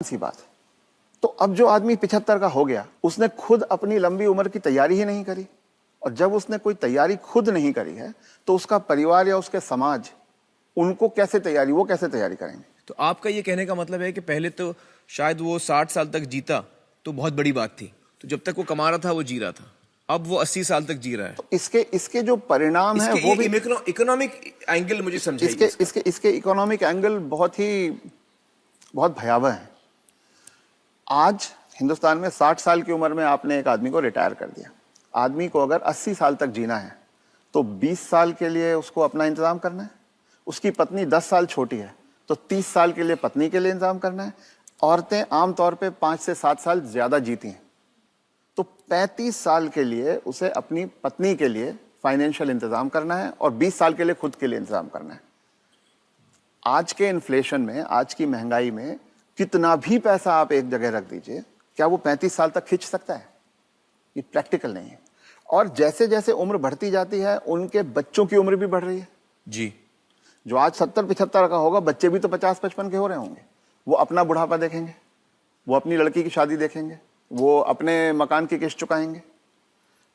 सी बात है। तो अब जो आदमी 75 का हो गया, उसने खुद अपनी लंबी उम्र की तैयारी ही नहीं करी, और जब उसने कोई तैयारी खुद नहीं करी है तो उसका परिवार या उसके समाज उनको कैसे तैयारी, वो कैसे तैयारी करेंगे? तो आपका ये कहने का मतलब है कि पहले तो शायद वो 60 साल तक जीता तो बहुत बड़ी बात थी, तो जब तक वो कमा रहा था वो जी रहा था, अब वो 80 साल तक जी रहा है। तो इसके जो परिणाम है वो भी इकोनॉमिक एंगल मुझे समझाइए। इसके इकोनॉमिक एंगल बहुत भयावह है। आज हिंदुस्तान में 60 साल की उम्र में आपने एक आदमी को रिटायर कर दिया। आदमी को अगर 80 साल तक जीना है तो 20 साल के लिए उसको अपना इंतजाम करना है। उसकी पत्नी 10 साल छोटी है तो 30 साल के लिए पत्नी के लिए इंतजाम करना है। औरतें आमतौर पे 5 से 7 साल ज्यादा जीती हैं, तो 35 साल के लिए उसे अपनी पत्नी के लिए फाइनेंशियल इंतजाम करना है और 20 साल के लिए खुद के लिए इंतजाम करना है। आज के इन्फ्लेशन में, आज की महंगाई में कितना भी पैसा आप एक जगह रख दीजिए, क्या वो 35 साल तक खींच सकता है? ये प्रैक्टिकल नहीं है। और जैसे जैसे उम्र बढ़ती जाती है उनके बच्चों की उम्र भी बढ़ रही है जी। जो आज 70-75 का होगा, बच्चे भी तो 50-55 के हो रहे होंगे। वो अपना बुढ़ापा देखेंगे, वो अपनी लड़की की शादी देखेंगे, वो अपने मकान की किस्त चुकाएंगे।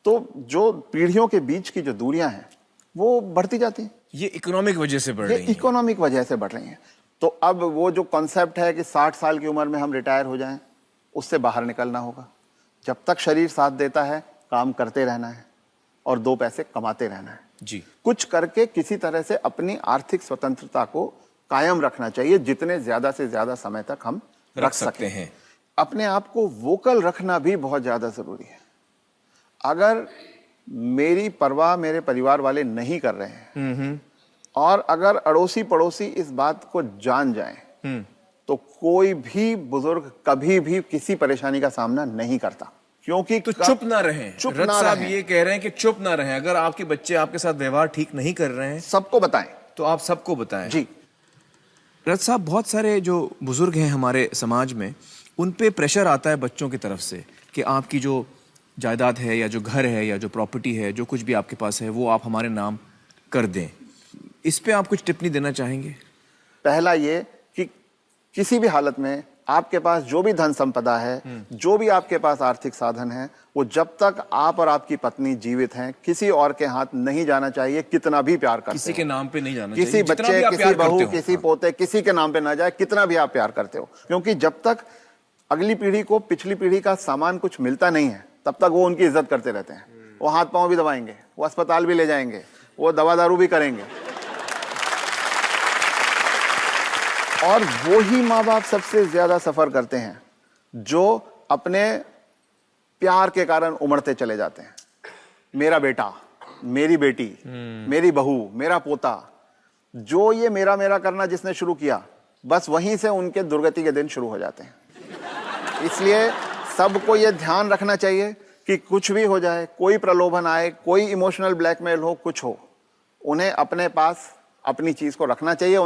तो जो पीढ़ियों के बीच की जो दूरियां हैं वो बढ़ती जाती हैं। ये इकोनॉमिक वजह से बढ़ रही है। इकोनॉमिक वजह से बढ़ रही हैं। तो अब वो जो कॉन्सेप्ट है कि 60 साल की उम्र में हम रिटायर हो जाएं, उससे बाहर निकलना होगा। जब तक शरीर साथ देता है काम करते रहना है और 2 पैसे कमाते रहना है जी। कुछ करके किसी तरह से अपनी आर्थिक स्वतंत्रता को कायम रखना चाहिए, जितने ज्यादा से ज्यादा समय तक हम रख सकते हैं। अपने आप को वोकल रखना भी बहुत ज्यादा जरूरी है। अगर मेरी परवाह मेरे परिवार वाले नहीं कर रहे हैं और अगर अड़ोसी पड़ोसी इस बात को जान जाएं तो कोई भी बुजुर्ग कभी भी किसी परेशानी का सामना नहीं करता, क्योंकि तो चुप ना रहें। चुप रथ ना साहब रहें। ये कह रहे हैं कि चुप ना रहें। अगर आपके बच्चे आपके साथ व्यवहार ठीक नहीं कर रहे हैं सबको बताएं। तो आप सबको बताएं जी। रथ साहब, बहुत सारे जो बुजुर्ग हैं हमारे समाज में, उन पे प्रेशर आता है बच्चों की तरफ से कि आपकी जो जायदाद है या जो घर है या जो प्रॉपर्टी है, जो कुछ भी आपके पास है, वो आप हमारे नाम कर दें। इस पे आप कुछ टिप्पणी देना चाहेंगे? पहला ये कि किसी भी हालत में आपके पास जो भी धन संपदा है, जो भी आपके पास आर्थिक साधन है, वो जब तक आप और आपकी पत्नी जीवित हैं किसी और के हाथ नहीं जाना चाहिए। कितना भी प्यार करते किसी के नाम पे नहीं जाना किसी चाहिए। बच्चे, किसी बहू, किसी पोते, किसी के नाम पे ना जाए, कितना भी आप प्यार करते हो। क्योंकि जब तक अगली पीढ़ी को पिछली पीढ़ी का सामान कुछ मिलता नहीं है तब तक वो उनकी इज्जत करते रहते हैं। वो हाथ पांव भी दबाएंगे, वो अस्पताल भी ले जाएंगे, वो दवा दारू भी करेंगे। और वो ही माँ बाप सबसे ज्यादा सफर करते हैं जो अपने प्यार के कारण उमड़ते चले जाते हैं। मेरा बेटा, मेरी बेटी, मेरी बहू, मेरा पोता, जो ये मेरा मेरा करना जिसने शुरू किया, बस वहीं से उनके दुर्गति के दिन शुरू हो जाते हैं। इसलिए सबको ये ध्यान रखना चाहिए कि कुछ भी हो जाए, कोई प्रलोभन आए, कोई इमोशनल ब्लैकमेल हो, कुछ हो, उन्हें अपने पास अपनी चीज को रखना चाहिए।